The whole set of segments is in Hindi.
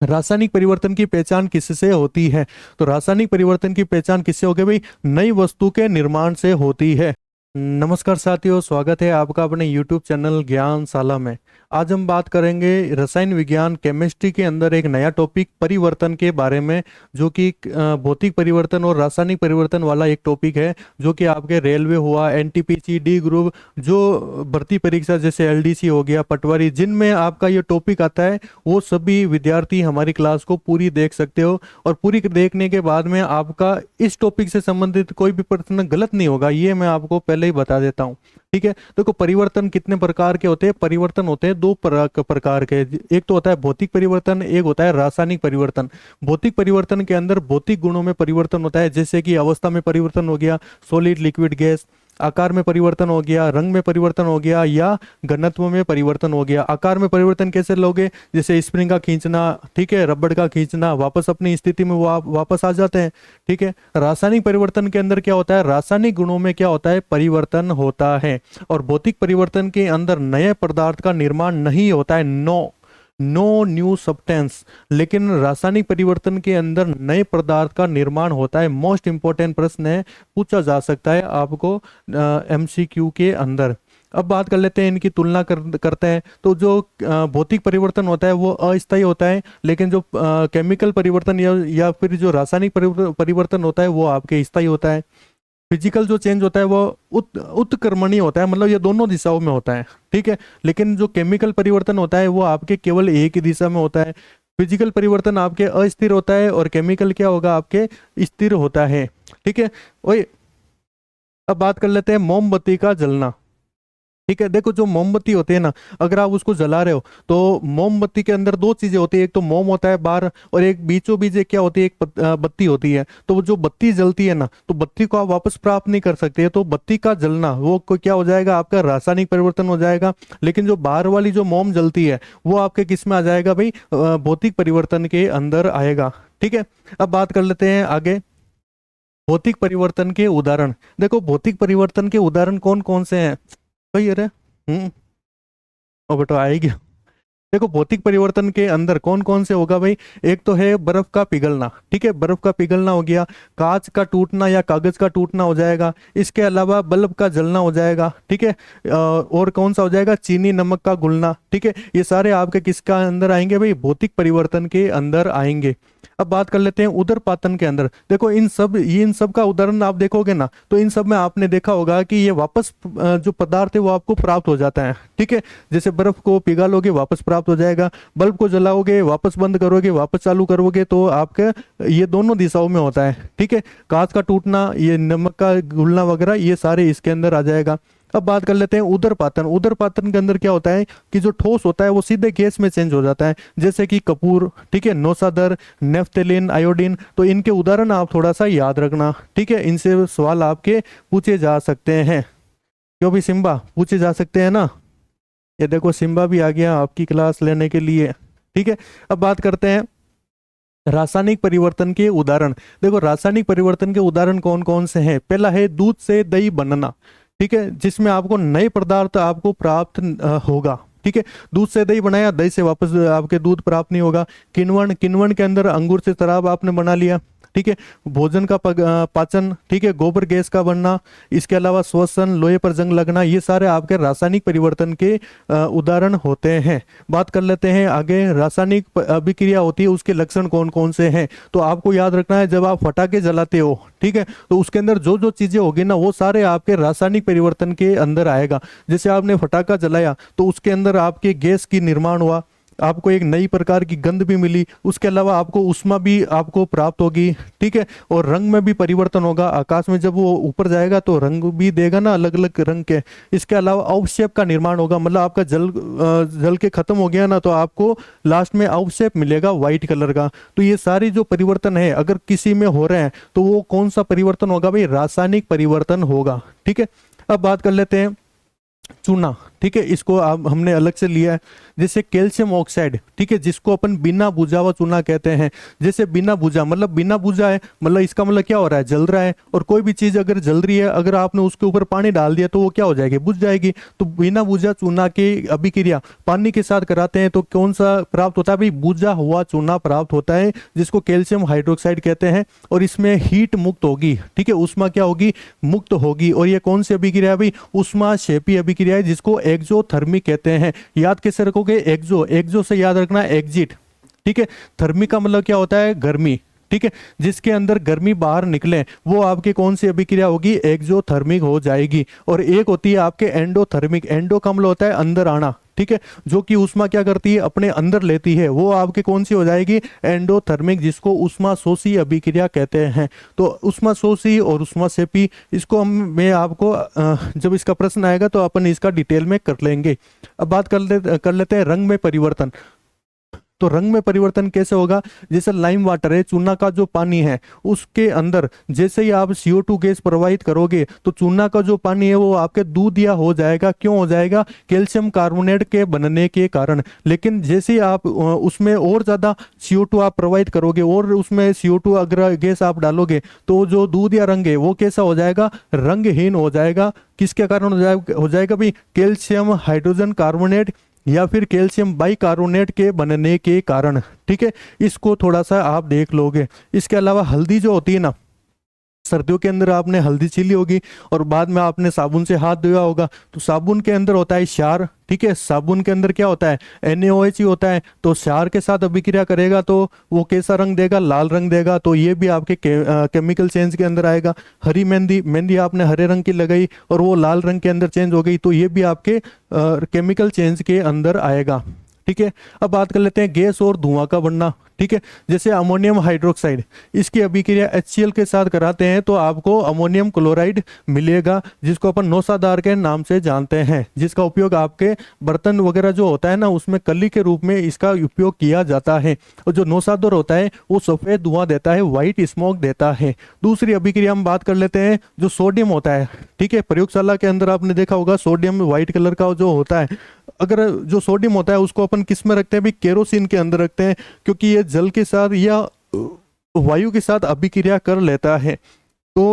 रासायनिक परिवर्तन की पहचान किससे होती है? तो रासायनिक परिवर्तन की पहचान किससे होगी भाई? नई वस्तु के निर्माण से होती है। नमस्कार साथियों, स्वागत है आपका अपने YouTube चैनल ज्ञानशाला में। आज हम बात करेंगे रसायन विज्ञान केमिस्ट्री के अंदर एक नया टॉपिक परिवर्तन के बारे में, जो कि भौतिक परिवर्तन और रासायनिक परिवर्तन वाला एक टॉपिक है, जो कि आपके रेलवे हुआ, एनटीपीसी, डी ग्रुप, जो भर्ती परीक्षा जैसे एलडीसी हो गया, पटवारी, जिनमें आपका ये टॉपिक आता है, वो सभी विद्यार्थी हमारी क्लास को पूरी देख सकते हो। और पूरी देखने के बाद में आपका इस टॉपिक से संबंधित कोई भी प्रश्न गलत नहीं होगा, ये मैं आपको पहले ही बता देता हूँ। ठीक है, देखो परिवर्तन कितने प्रकार के होते हैं? परिवर्तन होते हैं दो प्रकार के। एक तो होता है भौतिक परिवर्तन, एक होता है रासायनिक परिवर्तन। भौतिक परिवर्तन के अंदर भौतिक गुणों में परिवर्तन होता है, जैसे कि अवस्था में परिवर्तन हो गया, सॉलिड, लिक्विड, गैस। आकार में परिवर्तन हो गया, रंग में परिवर्तन हो गया, या घनत्व में परिवर्तन हो गया। आकार में परिवर्तन कैसे लोगे? जैसे स्प्रिंग का खींचना, ठीक है, रबड़ का खींचना, वापस अपनी स्थिति में वो वापस आ जाते हैं। ठीक है। रासायनिक परिवर्तन के अंदर क्या होता है? रासायनिक गुणों में क्या होता है? परिवर्तन होता है। और भौतिक परिवर्तन के अंदर नए पदार्थ का निर्माण नहीं होता है, नो न्यू सब्सटेंस। लेकिन रासायनिक परिवर्तन के अंदर नए पदार्थ का निर्माण होता है। मोस्ट इंपॉर्टेंट प्रश्न है, पूछा जा सकता है आपको एमसीक्यू के अंदर। अब बात कर लेते हैं, इनकी तुलना करते हैं। तो जो भौतिक परिवर्तन होता है वो अस्थायी होता है, लेकिन जो केमिकल परिवर्तन या फिर जो रासायनिक परिवर्तन होता है वो आपके स्थायी होता है। फिजिकल जो चेंज होता है वो उत्क्रमणीय होता है, मतलब ये दोनों दिशाओं में होता है। ठीक है। लेकिन जो केमिकल परिवर्तन होता है वो आपके केवल एक ही दिशा में होता है। फिजिकल परिवर्तन आपके अस्थिर होता है और केमिकल क्या होगा? आपके स्थिर होता है। ठीक है। ओए, अब बात कर लेते हैं मोमबत्ती का जलना। ठीक है, देखो जो मोमबत्ती होती है ना, अगर आप उसको जला रहे हो तो मोमबत्ती के अंदर दो चीजें होती है, एक तो मोम होता है बाहर, और एक बीचों बीच एक क्या होती है? एक बत्ती होती है। तो वो जो बत्ती जलती है ना, तो बत्ती को आप वापस प्राप्त नहीं कर सकते, तो बत्ती का जलना वो क्या हो जाएगा? आपका रासायनिक परिवर्तन हो जाएगा। लेकिन जो बाहर वाली जो मोम जलती है वो आपके किस में आ जाएगा भाई? भौतिक परिवर्तन के अंदर आएगा। ठीक है। अब बात कर लेते हैं आगे, भौतिक परिवर्तन के उदाहरण। देखो भौतिक परिवर्तन के उदाहरण कौन कौन से हैं भाई? अरे ओ बेटा आ ही गया। देखो भौतिक परिवर्तन के अंदर कौन कौन से होगा भाई? एक तो है बर्फ का पिघलना। ठीक है, बर्फ का पिघलना हो गया, कांच का टूटना या कागज का टूटना हो जाएगा। इसके अलावा बल्ब का जलना हो जाएगा। ठीक है। और कौन सा हो जाएगा? चीनी नमक का घुलना। ठीक है, ये सारे आपके किसका अंदर आएंगे भाई? भौतिक परिवर्तन के अंदर आएंगे। अब बात कर लेते हैं उदरपातन के अंदर। देखो इन सब का उदाहरण आप देखोगे ना, तो इन सब में आपने देखा होगा कि ये वापस जो पदार्थ है वो आपको प्राप्त हो जाता है। ठीक है, जैसे बर्फ को पिघलोगे वापस प्राप्त हो जाएगा, बल्ब को जलाओगे वापस बंद करोगे वापस चालू करोगे, तो आपके ये दोनों दिशाओं में होता है। ठीक है, कांच का टूटना, ये नमक का घुलना वगैरह, ये सारे इसके अंदर आ जाएगा। अब बात कर लेते हैं उदरपातन। उदरपातन के अंदर क्या होता है कि जो ठोस होता है वो सीधे गैस में चेंज हो जाता है, जैसे कि कपूर, ठीक है, नौसादर, नेफ्थेलिन, आयोडीन। तो इनके उदाहरण आप थोड़ा सा याद रखना। ठीक है, इनसे सवाल आपके पूछे जा सकते हैं। क्यों भी सिम्बा पूछे जा सकते हैं ना। ये देखो सिम्बा भी आ गया आपकी क्लास लेने के लिए। ठीक है। अब बात करते हैं रासायनिक परिवर्तन के उदाहरण। देखो रासायनिक परिवर्तन के उदाहरण कौन कौन से हैं? पहला है दूध से दही बनना। ठीक है, जिसमें आपको नए पदार्थ आपको प्राप्त होगा। ठीक है, दूध से दही बनाया, दही से वापस आपके दूध प्राप्त नहीं होगा। किण्वन, किण्वन के अंदर अंगूर से शराब आपने बना लिया। ठीक है, भोजन का पाचन, ठीक है, गोबर गैस का बनना, इसके अलावा श्वसन, लोहे पर जंग लगना, ये सारे आपके रासायनिक परिवर्तन के उदाहरण होते हैं। बात कर लेते हैं आगे, रासायनिक अभिक्रिया होती है, उसके लक्षण कौन कौन से हैं? तो आपको याद रखना है, जब आप फटाके जलाते हो, ठीक है, तो उसके अंदर जो जो चीजें होगी ना, वो सारे आपके रासायनिक परिवर्तन के अंदर आएगा। जैसे आपने फटाका जलाया तो उसके अंदर आपके गैस की निर्माण हुआ, आपको एक नई प्रकार की गंध भी मिली, उसके अलावा आपको उष्मा भी आपको प्राप्त होगी। ठीक है, और रंग में भी परिवर्तन होगा। आकाश में जब वो ऊपर जाएगा तो रंग भी देगा ना, अलग अलग रंग के। इसके अलावा अवक्षेप का निर्माण होगा, मतलब आपका जल के खत्म हो गया ना, तो आपको लास्ट में अवक्षेप मिलेगा व्हाइट कलर का। तो ये सारी जो परिवर्तन है अगर किसी में हो रहे हैं तो वो कौन सा परिवर्तन होगा भाई? रासायनिक परिवर्तन होगा। ठीक है। अब बात कर लेते हैं चूना। ठीक है, इसको आप हमने अलग से लिया है। जैसे कैल्शियम ऑक्साइड, ठीक है, जिसको अपन बिना बुझा हुआ चूना कहते हैं। जैसे बिना बुझा मतलब बिना बुझा है, मतलब इसका मतलब क्या हो रहा है, जल रहा है। और कोई भी चीज अगर जल रही है, अगर आपने उसके ऊपर पानी डाल दिया तो वो क्या हो जाएगी, बुझ जाएगी। तो बिना बुझा चूना की अभिक्रिया पानी के साथ कराते हैं तो कौन सा प्राप्त होता है भाई, बुझा हुआ चूना प्राप्त होता है, जिसको कैल्शियम हाइड्रोक्साइड कहते हैं। और इसमें हीट मुक्त होगी, ठीक है, उष्मा क्या होगी, मुक्त होगी। और ये कौन सी अभिक्रिया है भाई, उष्मा क्षेपी अभिक्रिया है, जिसको एक्सोथर्मिक कहते हैं। याद कैसे रखोगे, एक्सो, एक्सो से याद रखना एग्जिट, ठीक है। थर्मिक का मतलब क्या होता है, गर्मी, ठीक है, जिसके अंदर गर्मी बाहर निकले वो आपके कौन सी अभिक्रिया होगी, एक्सोथर्मिक हो जाएगी। और एक होती है आपके एंडोथर्मिक, एंडो का मतलब होता है अंदर आना, ठीक है, जो कि उष्मा क्या करती है, अपने अंदर लेती है, वो आपके कौन सी हो जाएगी, एंडोथर्मिक, जिसको उष्मा शोषी अभिक्रिया कहते हैं। तो उष्मा शोषी और उष्मा शेपी, इसको मैं आपको जब इसका प्रश्न आएगा तो अपन इसका डिटेल में कर लेंगे। अब बात कर लेते हैं रंग में परिवर्तन। तो रंग में परिवर्तन कैसे होगा, जैसे लाइम वाटर है, चूना का जो पानी है, उसके अंदर जैसे ही आप CO2 गैस प्रवाहित करोगे तो चूना का जो पानी है वो आपके दूधिया हो जाएगा। क्यों हो जाएगा, कैल्शियम कार्बोनेट के बनने के कारण। लेकिन जैसे ही आप उसमें और ज्यादा CO2 आप प्रवाहित करोगे और उसमें CO2 अगर गैस आप डालोगे तो जो दूध या रंग है वो कैसा हो जाएगा, रंगहीन हो जाएगा। किसके कारण हो जाएगा भाई, कैल्शियम हाइड्रोजन कार्बोनेट या फिर कैल्शियम बाइकार्बोनेट के बनने के कारण, ठीक है। इसको थोड़ा सा आप देख लोगे। इसके अलावा हल्दी जो होती है ना, सर्दियों के अंदर आपने हल्दी छीली होगी और बाद में आपने साबुन से हाथ धोया होगा, तो साबुन के अंदर होता है क्षार, ठीक है, साबुन के अंदर क्या होता है, NaOH ही होता है। तो क्षार के साथ अभिक्रिया करेगा तो वो कैसा रंग देगा, लाल रंग देगा। तो ये भी आपके केमिकल चेंज के अंदर आएगा। हरी मेहंदी, मेहंदी आपने हरे रंग की लगाई और वो लाल रंग के अंदर चेंज हो गई, तो ये भी आपके केमिकल चेंज के अंदर आएगा, ठीक है। अब बात कर लेते हैं गैस और धुआं का बनना, ठीक है। जैसे अमोनियम हाइड्रोक्साइड, इसकी अभिक्रिया HCl के साथ कराते हैं तो आपको अमोनियम क्लोराइड मिलेगा, जिसको अपन नौसादार के नाम से जानते हैं, जिसका उपयोग आपके बर्तन वगैरह जो होता है ना, उसमें कली के रूप में इसका उपयोग किया जाता है। और जो नौसादार होता है वो सफेद धुआं देता है, व्हाइट स्मोक देता है। दूसरी अभिक्रिया हम बात कर लेते हैं जो सोडियम होता है, ठीक है। प्रयोगशाला के अंदर आपने देखा होगा सोडियम व्हाइट कलर का जो होता है, अगर जो सोडियम होता है उसको अपन किस में रखते हैं भाई, केरोसिन के अंदर रखते हैं, क्योंकि ये जल के साथ या वायु के साथ अभिक्रिया कर लेता है। तो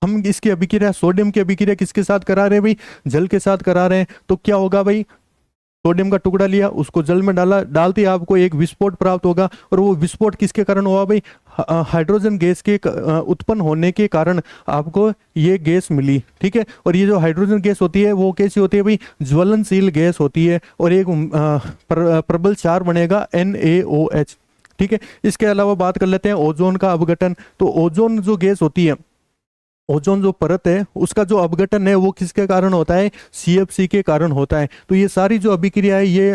हम इसकी अभिक्रिया, सोडियम की अभिक्रिया किसके साथ करा रहे हैं भाई, जल के साथ करा रहे हैं। तो क्या होगा भाई, सोडियम का टुकड़ा लिया, उसको जल में डाला, डालते ही आपको एक विस्फोट प्राप्त होगा। और वो विस्फोट किसके कारण हुआ भाई, हाइड्रोजन गैस के उत्पन्न होने के कारण आपको ये गैस मिली, ठीक है। और ये जो हाइड्रोजन गैस होती है वो कैसी होती है भाई, ज्वलनशील गैस होती है और एक प्रबल क्षार बनेगा NaOH, ठीक है। इसके अलावा बात कर लेते हैं ओजोन का अपघटन। तो ओजोन जो गैस होती है, ओजोन जो परत है उसका जो अपघटन है वो किसके कारण होता है, CFC के कारण होता है। तो ये सारी जो अभिक्रिया है ये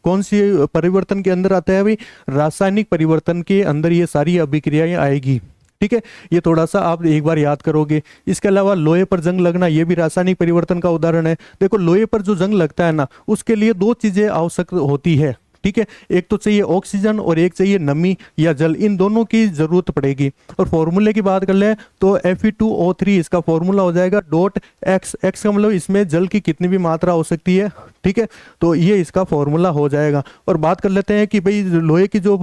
कौन सी परिवर्तन के अंदर आता है भाई, रासायनिक परिवर्तन के अंदर ये सारी अभिक्रियाएं आएगी, ठीक है। ये थोड़ा सा आप एक बार याद करोगे। इसके अलावा लोहे पर जंग लगना, ये भी रासायनिक परिवर्तन का उदाहरण है। देखो लोहे पर जो जंग लगता है ना, उसके लिए दो चीजें आवश्यक होती है, ठीक है। एक तो चाहिए ऑक्सीजन और एक चाहिए नमी या जल, इन दोनों की जरूरत पड़ेगी। और फॉर्मूले की बात कर ले तो Fe2O3 इसका फॉर्मूला हो जाएगा .x, x का मतलब इसमें जल की कितनी भी मात्रा हो सकती है, ठीक है। तो ये इसका फॉर्मूला हो जाएगा। और बात कर लेते हैं कि भाई लोहे की जो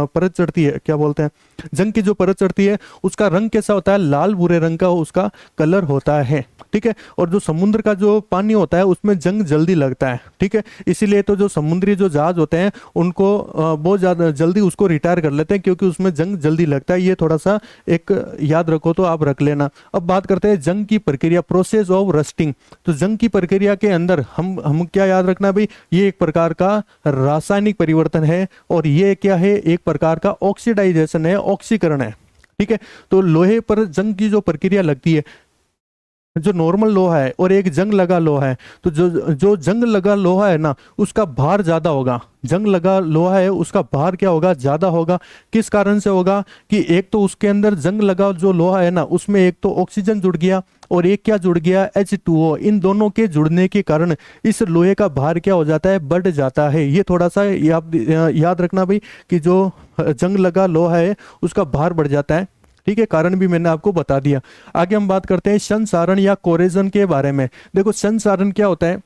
परत चढ़ती है, क्या बोलते हैं, जंग की जो परत चढ़ती है उसका रंग कैसा होता है, लाल भूरे रंग का उसका कलर होता है, ठीक है। और जो समुद्र का जो पानी होता है उसमें जंग जल्दी लगता है, ठीक है। इसीलिए तो जो समुद्री जो जहाज होते हैं उनको बहुत ज्यादा जल्दी उसको रिटायर कर लेते हैं, क्योंकि उसमें जंग जल्दी लगता है। ये थोड़ा सा एक याद रखो तो आप रख लेना। अब बात करते हैं जंग की प्रक्रिया, प्रोसेस ऑफ रस्टिंग। तो जंग की प्रक्रिया के अंदर हम क्या याद रखना भाई, ये एक प्रकार का रासायनिक परिवर्तन है और ये क्या है, एक प्रकार का ऑक्सीडाइजेशन है, ऑक्सीकरण है, ठीक है। तो लोहे पर जंग की जो प्रक्रिया लगती है, जो नॉर्मल लोहा है और एक जंग लगा लोहा है, तो जो जंग लगा लोहा है ना उसका भार ज्यादा होगा। जंग लगा लोहा है उसका भार क्या होगा, ज्यादा होगा। किस कारण से होगा कि एक तो उसके अंदर जंग लगा जो लोहा है ना उसमें एक तो ऑक्सीजन जुड़ गया और एक क्या जुड़ गया, H2O। इन दोनों के जुड़ने के कारण इस लोहे का भार क्या हो जाता है, बढ़ जाता है। ये थोड़ा सा याद रखना भाई कि जो जंग लगा लोहा है उसका भार बढ़ जाता है। ठीक है, कारण भी मैंने आपको बता दिया। आगे हम बात करते हैं संसारण या कोरेजन के बारे में। देखो संसारण क्या होता है,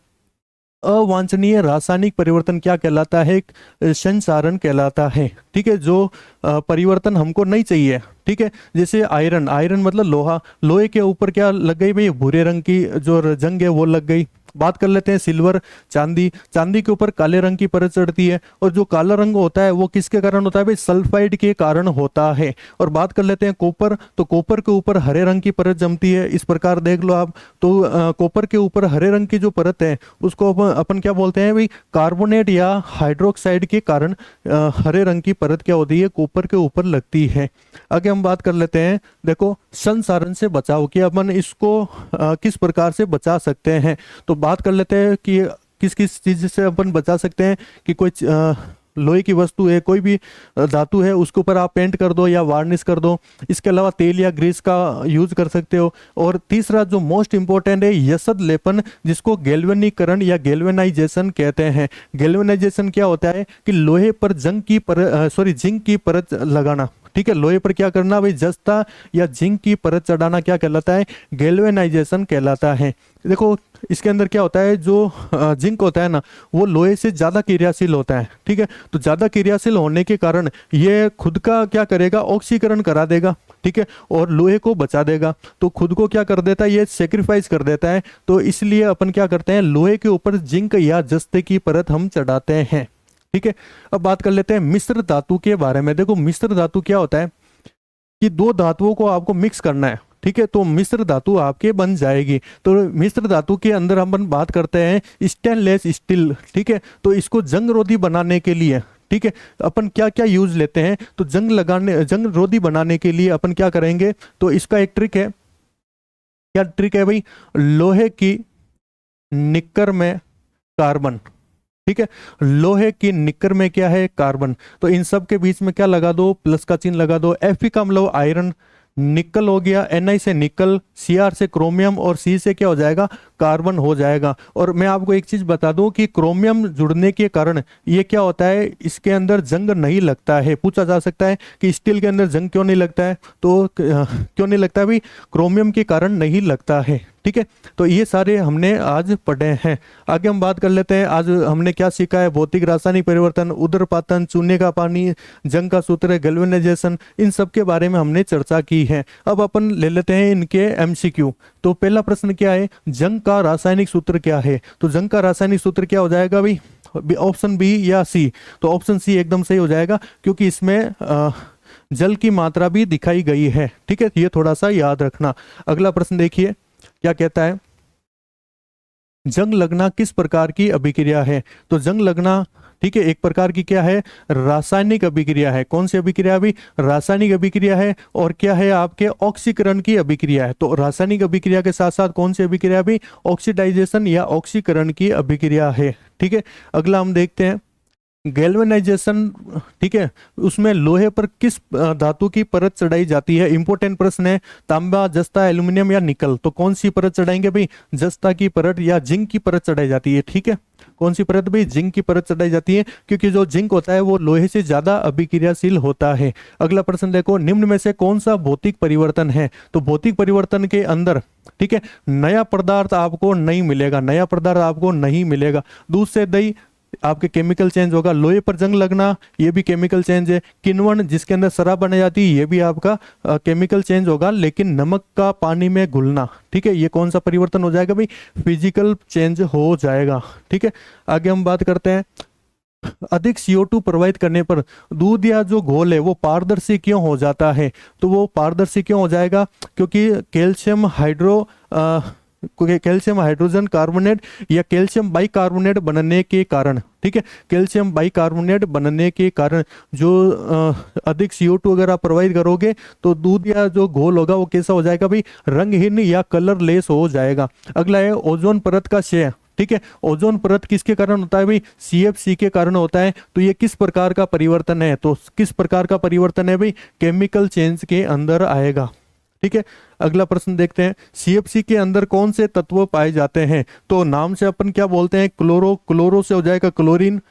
अवांछनीय रासायनिक परिवर्तन क्या कहलाता है, एक संसारण कहलाता है। ठीक है, जो परिवर्तन हमको नहीं चाहिए। ठीक है, जैसे आयरन, आयरन मतलब लोहा, लोहे के ऊपर क्या लग गई भाई, भूरे रंग की जो जंग है वो लग गई। बात कर लेते हैं सिल्वर, चांदी, चांदी के ऊपर काले रंग की परत चढ़ती है, और जो काला रंग होता है वो किसके कारण होता है भाई, सल्फाइड के कारण होता है। और बात कर लेते हैं कॉपर, तो कॉपर के ऊपर हरे रंग की परत जमती है, इस प्रकार देख लो आप। तो कॉपर के ऊपर हरे रंग की जो परत है उसको अपन क्या बोलते हैं भाई, कार्बोनेट या हाइड्रोक्साइड के कारण हरे रंग की परत क्या होती है, कॉपर के ऊपर लगती है। आगे हम बात कर लेते हैं, देखो संसारण से बचाव कि अपन इसको किस प्रकार से बचा सकते हैं। तो बात कर लेते हैं कि किस किस चीज से अपन बचा सकते हैं, कि कोई लोहे की वस्तु है, कोई भी धातु है, उसके ऊपर आप पेंट कर दो या वार्निश कर दो। इसके अलावा तेल या ग्रीस का यूज कर सकते हो। और तीसरा जो मोस्ट इंपॉर्टेंट है, यसद लेपन, जिसको गैल्वेनीकरण या गैल्वेनाइजेशन कहते हैं। गैल्वेनाइजेशन क्या होता है कि लोहे पर जिंक की परत लगाना। ठीक है, लोहे पर क्या करना भाई, जस्ता या जिंक की परत चढ़ाना क्या कहलाता है, गैल्वेनाइजेशन कहलाता है। देखो इसके अंदर क्या होता है, जो जिंक होता है ना, वो लोहे से ज्यादा क्रियाशील होता है। ठीक है, तो ज्यादा क्रियाशील होने के कारण ये खुद का क्या करेगा, ऑक्सीकरण करा देगा। ठीक है, और लोहे को बचा देगा। तो खुद को क्या कर देता है, ये सेक्रीफाइस कर देता है। तो इसलिए अपन क्या करते हैं, लोहे के ऊपर जिंक या जस्ते की परत हम चढ़ाते हैं। ठीक है, अब बात कर लेते हैं मिश्र धातु के बारे में। देखो मिश्र धातु क्या होता है कि दो धातुओं को आपको मिक्स करना है। ठीक है, तो मिश्र धातु आपके बन जाएगी। तो मिश्र धातु के अंदर हम बात करते हैं स्टेनलेस स्टील। ठीक है, तो इसको जंग रोधी बनाने के लिए, ठीक है, अपन क्या क्या यूज लेते हैं, तो जंग रोधी बनाने के लिए अपन क्या करेंगे, तो इसका एक ट्रिक है। क्या ट्रिक है भाई, लोहे की निक्कर में कार्बन। ठीक है, लोहे की निक्कर में क्या है, कार्बन। तो इन सब के बीच में क्या लगा दो, प्लस का चिन्ह लगा दो। Fe का मतलब आयरन, निकल हो गया, Na से निकल, Cr से क्रोमियम, और C से क्या हो जाएगा, कार्बन हो जाएगा। और मैं आपको एक चीज बता दूं कि क्रोमियम जुड़ने के कारण ये क्या होता है, इसके अंदर जंग नहीं लगता है। पूछा जा सकता है कि स्टील के अंदर जंग क्यों नहीं लगता है, तो क्यों नहीं लगता भाई, क्रोमियम के कारण नहीं लगता है। ठीक है, तो ये सारे हमने आज पढ़े हैं। आगे हम बात कर लेते हैं, आज हमने क्या सीखा है, भौतिक रासायनिक परिवर्तन, उदरपातन, चूने का पानी, जंग का सूत्र, गैल्वेनाइजेशन, इन सब के बारे में हमने चर्चा की है। अब अपन ले लेते हैं इनके एमसीक्यू। तो पहला प्रश्न क्या है, जंग का रासायनिक सूत्र क्या है। तो जंग का रासायनिक सूत्र क्या हो जाएगा भाई, ऑप्शन बी या सी। तो ऑप्शन सी एकदम सही हो जाएगा, क्योंकि इसमें जल की मात्रा भी दिखाई गई है। ठीक है, ये थोड़ा सा याद रखना। अगला प्रश्न देखिए क्या कहता है, जंग लगना किस प्रकार की अभिक्रिया है। तो जंग लगना, ठीक है, एक प्रकार की क्या है, रासायनिक अभिक्रिया है। कौन सी अभिक्रिया भी, रासायनिक अभिक्रिया है। और क्या है आपके, ऑक्सीकरण की अभिक्रिया है। तो रासायनिक अभिक्रिया के साथ साथ कौन सी अभिक्रिया भी, ऑक्सीडाइजेशन या ऑक्सीकरण की अभिक्रिया है। ठीक है, अगला हम देखते हैं गैल्वेनाइजेशन। ठीक है, उसमें लोहे पर किस धातु की परत चढ़ाई जाती है। इंपॉर्टेंट प्रश्न है, तांबा, जस्ता, एल्यूमिनियम या निकल। तो कौन सी परत चढ़ाएंगे भाई, जस्ता की परत या जिंक की परत चढ़ाई जाती है। ठीक है, कौन सी परत भाई, जिंक की परत चढ़ाई जाती है, क्योंकि जो जिंक होता है वो लोहे से ज्यादा अभिक्रियाशील होता है। अगला प्रश्न देखो, निम्न में से कौन सा भौतिक परिवर्तन है। तो भौतिक परिवर्तन के अंदर, ठीक है, नया पदार्थ आपको नहीं मिलेगा, नया पदार्थ आपको नहीं मिलेगा। दूध से दही आपके केमिकल चेंज होगा। लोहे पर जंग लगना, ये भी केमिकल चेंज है। किण्वन, जिसके अंदर शराब बनाई जाती है, ये भी आपका केमिकल चेंज होगा। लेकिन नमक का पानी में घुलना, ठीक है, ये कौन सा परिवर्तन हो जाएगा भाई, फिजिकल चेंज हो जाएगा। ठीक है, आगे हम बात करते हैं, अधिक CO2 प्रवाहित करने पर दूध या जो घोल है वो पारदर्शी क्यों हो जाता है। तो वो पारदर्शी क्यों हो जाएगा, क्योंकि कैल्शियम हाइड्रोजन कार्बोनेट या कैल्शियम बाइकार्बोनेट बनने के कारण। ठीक है, कैल्शियम बाइकार्बोनेट बनने के कारण जो अधिक CO2 अगर आप प्रवाहित करोगे तो दूध या जो घोल होगा वो कैसा हो जाएगा भाई, रंगहीन या कलरलेस हो जाएगा। अगला है ओजोन परत का क्षय। ठीक है, ओजोन परत किसके कारण होता है भाई, CFC के कारण होता है। तो ये किस प्रकार का परिवर्तन है, तो किस प्रकार का परिवर्तन है भाई, केमिकल चेंज के अंदर आएगा। ठीक है, अगला प्रश्न देखते हैं, CFC के अंदर कौन से तत्व पाए जाते हैं। तो नाम से अपन क्या बोलते हैं, क्लोरो से हो जाएगा क्लोरीन,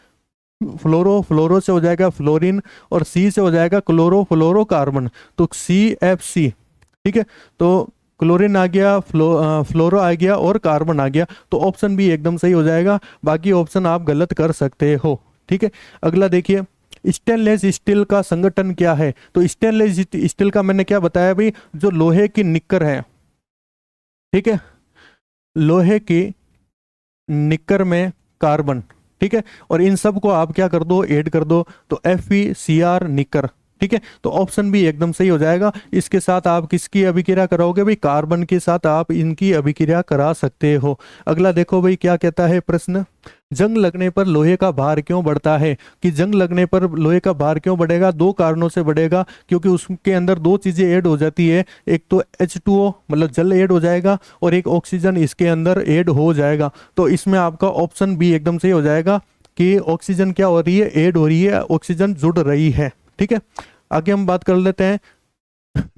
फ्लोरो, फ्लोरो से हो जाएगा फ्लोरीन, और सी से हो जाएगा क्लोरो फ्लोरोकार्बन, तो CFC। ठीक है, तो क्लोरीन आ गया, फ्लोरो आ गया और कार्बन आ गया, तो ऑप्शन बी एकदम सही हो जाएगा। बाकी ऑप्शन आप गलत कर सकते हो। ठीक है, अगला देखिए, स्टेनलेस स्टील का संगठन क्या है? तो स्टेनलेस स्टील का मैंने क्या बताया भाई, जो लोहे की निक्कर है, ठीक है, लोहे की निक्कर में कार्बन, ठीक है, और इन सब को आप क्या कर दो, ऐड कर दो, तो FeCr निक्कर। ठीक है, तो ऑप्शन भी एकदम सही हो जाएगा। इसके साथ आप किसकी अभिक्रिया कराओगे भाई, कार्बन के साथ आप इनकी अभिक्रिया करा सकते हो। अगला देखो भाई क्या कहता है प्रश्न, जंग लगने पर लोहे का भार क्यों बढ़ता है? कि जंग लगने पर लोहे का भार क्यों बढ़ेगा? दो कारणों से बढ़ेगा, क्योंकि उसके अंदर दो चीजें ऐड हो जाती है, एक तो H2O मतलब जल ऐड हो जाएगा, और एक ऑक्सीजन इसके अंदर ऐड हो जाएगा। तो इसमें आपका ऑप्शन बी एकदम सही हो जाएगा कि ऑक्सीजन क्या हो रही है, ऐड हो रही है, ऑक्सीजन जुड़ रही है। ठीक है, आगे हम बात कर लेते हैं,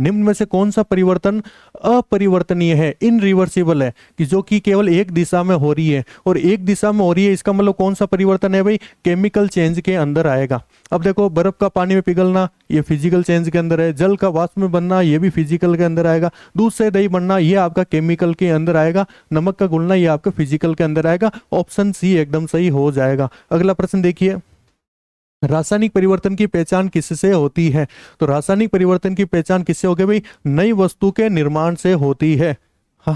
निम्न में से कौन सा परिवर्तन अपरिवर्तनीय है, इनरिवर्सिबल है, कि जो कि केवल एक दिशा में हो रही है, और एक दिशा में हो रही है, इसका मतलब कौन सा परिवर्तन है भाई, केमिकल चेंज के अंदर आएगा। अब देखो, बर्फ का पानी में पिघलना ये फिजिकल चेंज के अंदर है, जल का वाष्प में बनना ये भी फिजिकल के अंदर आएगा, दूध से दही बनना ये आपका केमिकल के अंदर आएगा, नमक का घुलना ये आपका फिजिकल के अंदर आएगा। ऑप्शन सी एकदम सही हो जाएगा। अगला प्रश्न देखिए, रासायनिक परिवर्तन की पहचान किससे होती है? तो रासायनिक परिवर्तन की पहचान किससे होगी भाई, नई वस्तु के निर्माण से होती है। हाँ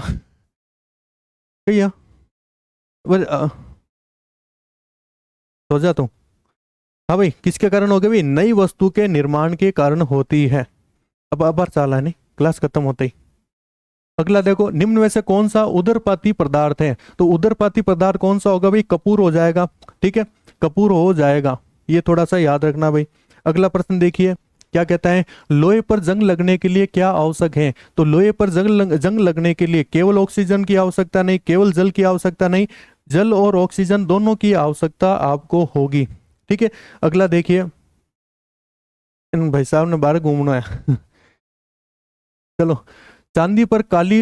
भैया, हो जा तू। हाँ भाई, किसके कारण होगी भाई, नई वस्तु के निर्माण के कारण होती है। अब बार चाला नहीं, क्लास खत्म होते ही। अगला देखो, निम्न में से कौन सा उदरपाती पदार्थ है? तो उदरपाती पदार्थ कौन सा होगा भाई, कपूर हो जाएगा। ठीक है, कपूर हो जाएगा, ये थोड़ा सा याद रखना भाई। अगला प्रश्न देखिए क्या कहता है, लोहे पर जंग लगने के लिए क्या आवश्यक है? तो लोहे पर जंग लगने के लिए केवल ऑक्सीजन की आवश्यकता नहीं, केवल जल की आवश्यकता नहीं, जल और ऑक्सीजन दोनों की आवश्यकता आपको होगी। ठीक है, अगला देखिए, इन भाई साहब ने बाहर घूमना है चलो, चांदी पर काली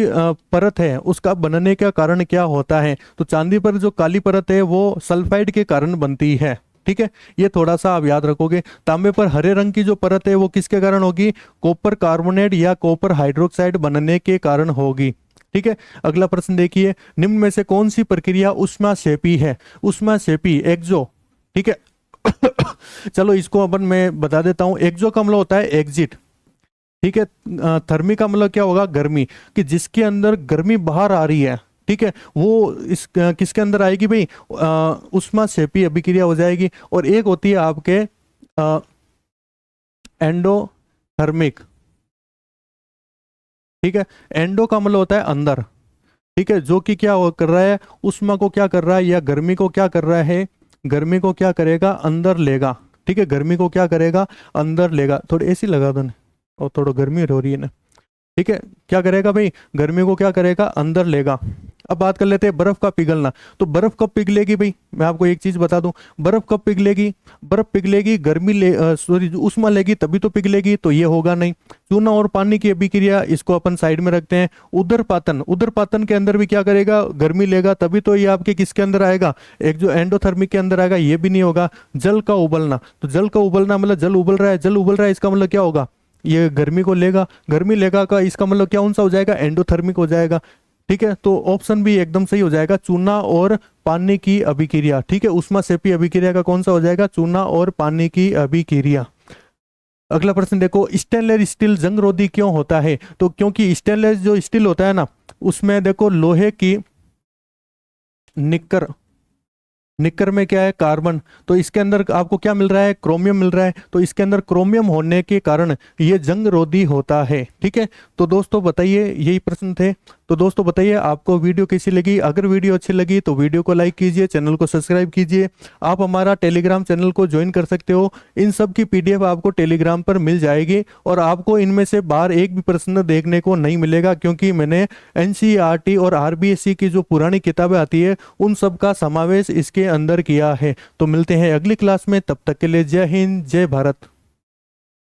परत है, उसका बनने का कारण क्या होता है? तो चांदी पर जो काली परत है वो सल्फाइड के कारण बनती है। ठीक है, ये थोड़ा सा आप याद रखोगे। तांबे पर हरे रंग की जो परत है वो किसके कारण होगी, कॉपर कार्बोनेट या कॉपर हाइड्रोक्साइड बनने के कारण होगी। ठीक है, अगला प्रश्न देखिए, निम्न में से कौन सी प्रक्रिया ऊष्माक्षेपी है? ऊष्माक्षेपी एक्सो। ठीक है चलो इसको अपन मैं बता देता हूं, एक्सो का मतलब होता है एग्जिट। ठीक है, थर्मी का मतलब क्या होगा, गर्मी, कि जिसके अंदर गर्मी बाहर आ रही है, ठीक है, वो इस किसके अंदर आएगी भाई, ऊष्माक्षेपी अभिक्रिया हो जाएगी। और एक होती है आपके एंडोथर्मिक। ठीक है, एंडो का मतलब होता है अंदर, ठीक है, जो कि क्या कर रहा है, ऊष्मा को क्या कर रहा है, या गर्मी को क्या कर रहा है, गर्मी को क्या करेगा, अंदर लेगा। ठीक है, गर्मी को क्या करेगा, अंदर लेगा। थोड़ी एसी लगा दो ना, और थोड़ा गर्मी हो रही है ना। ठीक है, क्या करेगा भाई, गर्मी को क्या करेगा, अंदर लेगा। अब बात कर लेते हैं बर्फ का पिघलना। तो बर्फ कब पिघलेगी भाई, मैं आपको एक चीज बता दूं, बर्फ कब पिघलेगी, बर्फ पिघलेगी गर्मी ले सॉरी ऊष्मा लेगी तभी तो पिघलेगी, तो ये होगा नहीं। चूना और पानी की अभिक्रिया, इसको अपन साइड में रखते हैं। उदरपातन, उदरपातन के अंदर भी क्या करेगा, गर्मी लेगा तभी तो ये आपके किसके अंदर आएगा, एक जो एंडोथर्मिक के अंदर आएगा, ये भी नहीं होगा। जल का उबलना, तो जल का उबलना मतलब जल उबल रहा है, जल उबल रहा है, इसका मतलब क्या होगा, ये गर्मी को लेगा, गर्मी लेगा का इसका मतलब क्या, कौन सा हो जाएगा, एंडोथर्मिक हो जाएगा। ठीक है, तो ऑप्शन भी एकदम सही हो जाएगा, चूना और पानी की अभिक्रिया। ठीक है, ऊष्माक्षेपी अभिक्रिया का कौन सा हो जाएगा, चूना और पानी की अभिक्रिया। अगला प्रश्न देखो, स्टेनलेस स्टील जंग रोधी क्यों होता है? तो क्योंकि स्टेनलेस जो स्टील होता है ना, उसमें देखो लोहे की निक्कर, निक्कर में क्या है, कार्बन, तो इसके अंदर आपको क्या मिल रहा है, क्रोमियम मिल रहा है, तो इसके अंदर क्रोमियम होने के कारण ये जंग रोधी होता है। ठीक है, तो दोस्तों बताइए, यही प्रश्न थे। तो दोस्तों बताइए आपको वीडियो कैसी लगी, अगर वीडियो अच्छी लगी तो वीडियो को लाइक कीजिए, चैनल को सब्सक्राइब कीजिए। आप हमारा टेलीग्राम चैनल को ज्वाइन कर सकते हो, इन सब की PDF आपको टेलीग्राम पर मिल जाएगी, और आपको इनमें से बाहर एक भी प्रश्न देखने को नहीं मिलेगा, क्योंकि मैंने NCERT और RBSC की जो पुरानी किताबें आती है उन सब का समावेश इसके अंदर किया है। तो मिलते हैं अगली क्लास में, तब तक के लिए जय हिंद, जय भारत।